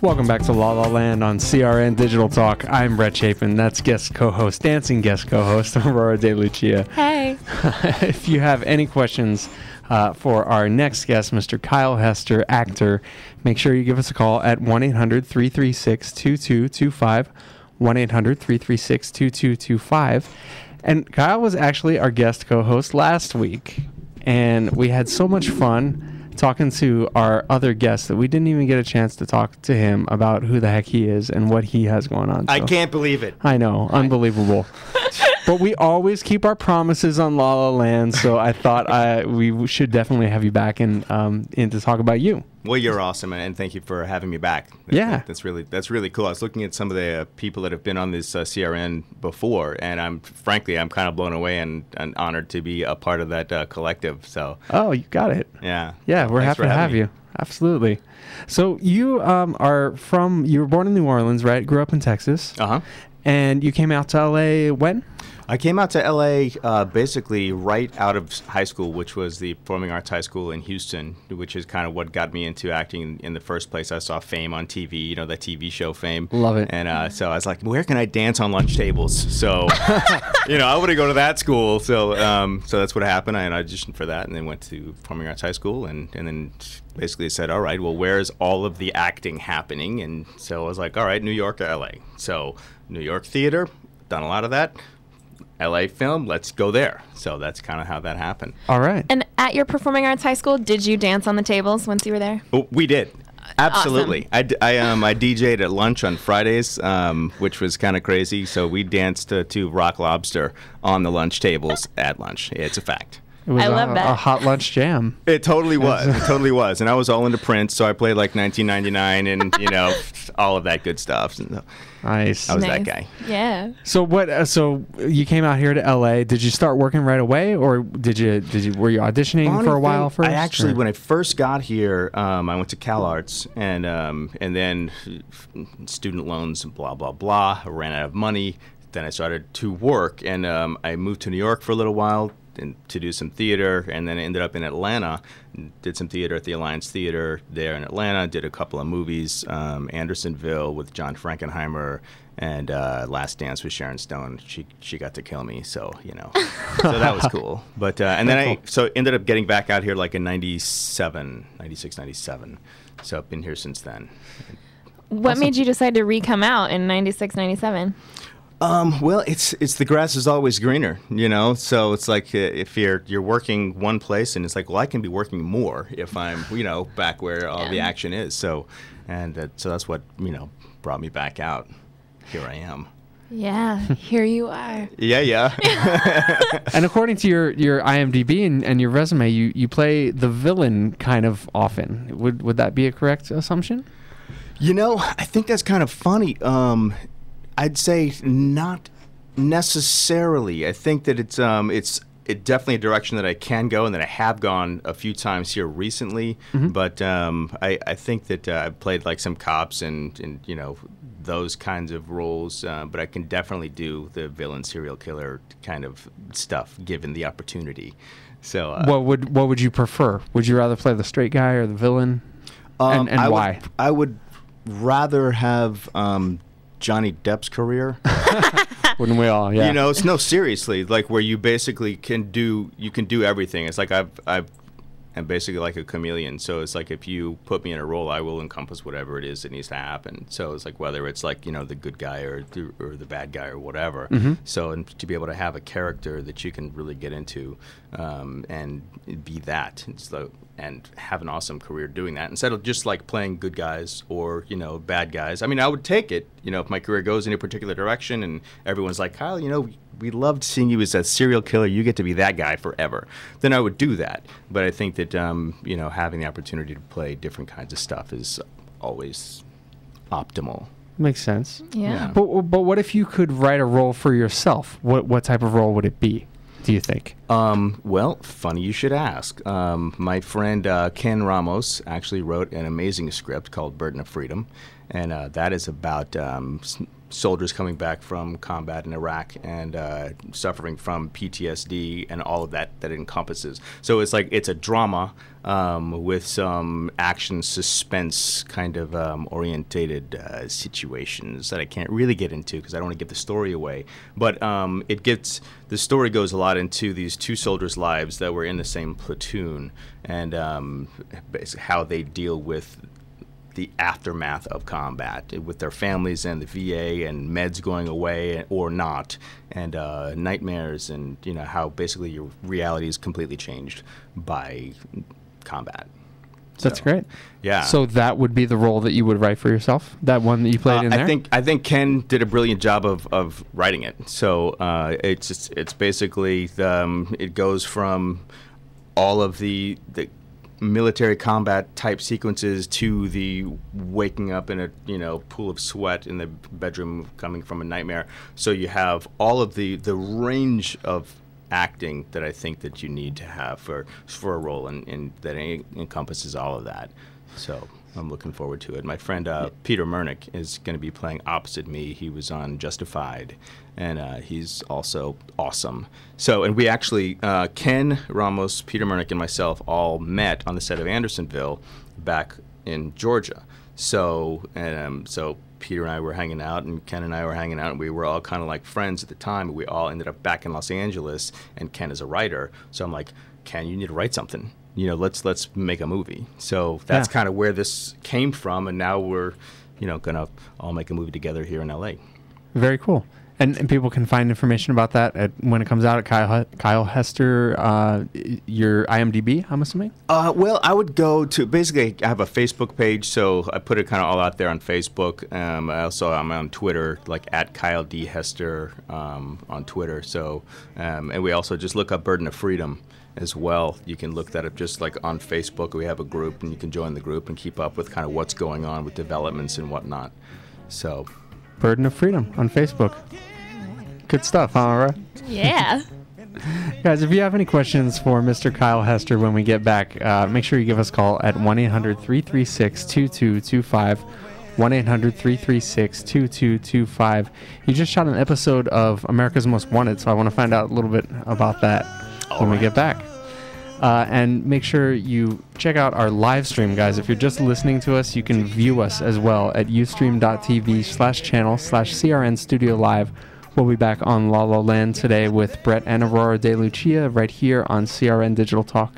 Welcome back to La La Land on CRN Digital Talk. I'm Brett Chapin. That's dancing guest co-host, Aurora De Lucia. Hey. If you have any questions for our next guest, Mr. Kyle Hester, actor, make sure you give us a call at 1-800-336-2225, 1-800-336-2225. And Kyle was actually our guest co-host last week, and we had so much fun talking to our other guests that we didn't even get a chance to talk to him about who the heck he is and what he has going on. I can't believe it. I know, unbelievable. But we always keep our promises on La La Land, so I thought we should definitely have you back in to talk about you. Well, you're awesome, and thank you for having me back. That's really cool. I was looking at some of the people that have been on this CRN before, and I'm kind of blown away and honored to be a part of that collective. So. Oh, you got it. Yeah. Yeah, we're happy to have you. Absolutely. So you you were born in New Orleans, right? Grew up in Texas. Uh-huh. And you came out to LA when? I came out to LA basically right out of high school, which was the Performing Arts High School in Houston, which is kind of what got me into acting in the first place. I saw Fame on TV, you know, that TV show Fame. Love it. And so I was like, where can I dance on lunch tables? So, I want to go to that school. So that's what happened. I auditioned for that and then went to Performing Arts High School and then basically said, all right, well, where's all of the acting happening? And so I was like, all right, New York or LA. So New York theater, done a lot of that. LA film, let's go there. So that's kind of how that happened. All right. And at your Performing Arts High School, did you dance on the tables once you were there? Oh, we did. Absolutely. Awesome. I DJ'd at lunch on Fridays, which was kind of crazy. So we danced to Rock Lobster on the lunch tables at lunch. It's a fact. It was I love that. A hot lunch jam. It totally was. It totally was. And I was all into Prince, so I played like 1999 and, all of that good stuff. And nice. I was that guy. Yeah. So what? So you came out here to LA. Did you start working right away, or were you auditioning for a while first? I actually, when I first got here, I went to Cal Arts, and then student loans and blah blah blah. I ran out of money. Then I started to work, and I moved to New York for a little while to do some theater, and then I ended up in Atlanta. Did some theater at the Alliance Theater there in Atlanta. Did a couple of movies, Andersonville with John Frankenheimer, and Last Dance with Sharon Stone. She got to kill me, so so that was cool. But and then I ended up getting back out here like in 96, 97. So I've been here since then. What Awesome. made you decide to re-come out in 96, 97? Well, it's the grass is always greener, So it's like if you're working one place, and it's like, well, I can be working more if I'm, back where all the action is. So, so that's what brought me back out. Here I am. Yeah, here you are. Yeah. And according to your IMDb and your resume, you play the villain kind of often. Would that be a correct assumption? I think that's kind of funny. I'd say not necessarily. I think that it's definitely a direction that I can go and that I have gone a few times here recently. Mm-hmm. But I think that I've played like some cops and those kinds of roles. But I can definitely do the villain serial killer kind of stuff given the opportunity. So what would you prefer? Would you rather play the straight guy or the villain? And why? I would rather have Johnny Depp's career. Wouldn't we all? Yeah. No, seriously, like where you basically can do everything. It's like I'm basically like a chameleon. So it's like if you put me in a role, I will encompass whatever it is that needs to happen. So it's like whether it's like the good guy or the bad guy or whatever. Mm-hmm. So and to be able to have a character that you can really get into and be that. And have an awesome career doing that instead of just like playing good guys or bad guys. I mean, I would take it if my career goes in a particular direction and everyone's like, Kyle, we loved seeing you as a serial killer, you get to be that guy forever, then I would do that. But I think that having the opportunity to play different kinds of stuff is always optimal. Makes sense. Yeah. But what if you could write a role for yourself? What type of role would it be, do you think? Well, funny you should ask. My friend Ken Ramos actually wrote an amazing script called Burden of Freedom, and that is about soldiers coming back from combat in Iraq and suffering from PTSD and all of that it encompasses. So it's a drama with some action suspense kind of orientated situations that I can't really get into because I don't want to give the story away. But the story goes a lot into these two soldiers' lives that were in the same platoon and how they deal with the aftermath of combat with their families and the VA and meds going away or not, and nightmares, and how basically your reality is completely changed by combat. That's great. Yeah. So that would be the role that you would write for yourself? That one that you played in there? I think Ken did a brilliant job of writing it. So it's basically it goes from all of the military combat type sequences to the waking up in a pool of sweat in the bedroom coming from a nightmare. So you have all of the range of acting that I think that you need to have for a role, and that encompasses all of that. So I'm looking forward to it. My friend Peter Murnick is going to be playing opposite me. He was on Justified, and he's also awesome. So, and we actually, Ken Ramos, Peter Murnick, and myself all met on the set of Andersonville back in Georgia. So Peter and I were hanging out, and Ken and I were hanging out, and we were all kind of like friends at the time. But we all ended up back in Los Angeles, and Ken is a writer. So I'm like, Ken, you need to write something. Let's make a movie. So that's kind of where this came from, and now we're, gonna all make a movie together here in LA. Very cool. And people can find information about that when it comes out at Kyle Hester, your IMDb, I'm assuming? Well, I would go to, basically, I have a Facebook page, so I put it kind of all out there on Facebook. I'm on Twitter, like at Kyle D. Hester on Twitter. So, and we also just look up Burden of Freedom as well. You can look that up just like on Facebook. We have a group, and you can join the group and keep up with kind of what's going on with developments and whatnot. So, Burden of Freedom on Facebook. Good stuff, huh, Aura? Yeah. Guys, if you have any questions for Mr. Kyle Hester when we get back, make sure you give us a call at 1-800-336-2225. 1-800-336-2225. He just shot an episode of America's Most Wanted, so I want to find out a little bit about that when we get back. And make sure you check out our live stream, guys. If you're just listening to us, you can view us as well at ustream.tv/channel/CRN Studio Live. We'll be back on La La Land today with Brett and Aurora De Lucia right here on CRN Digital Talk.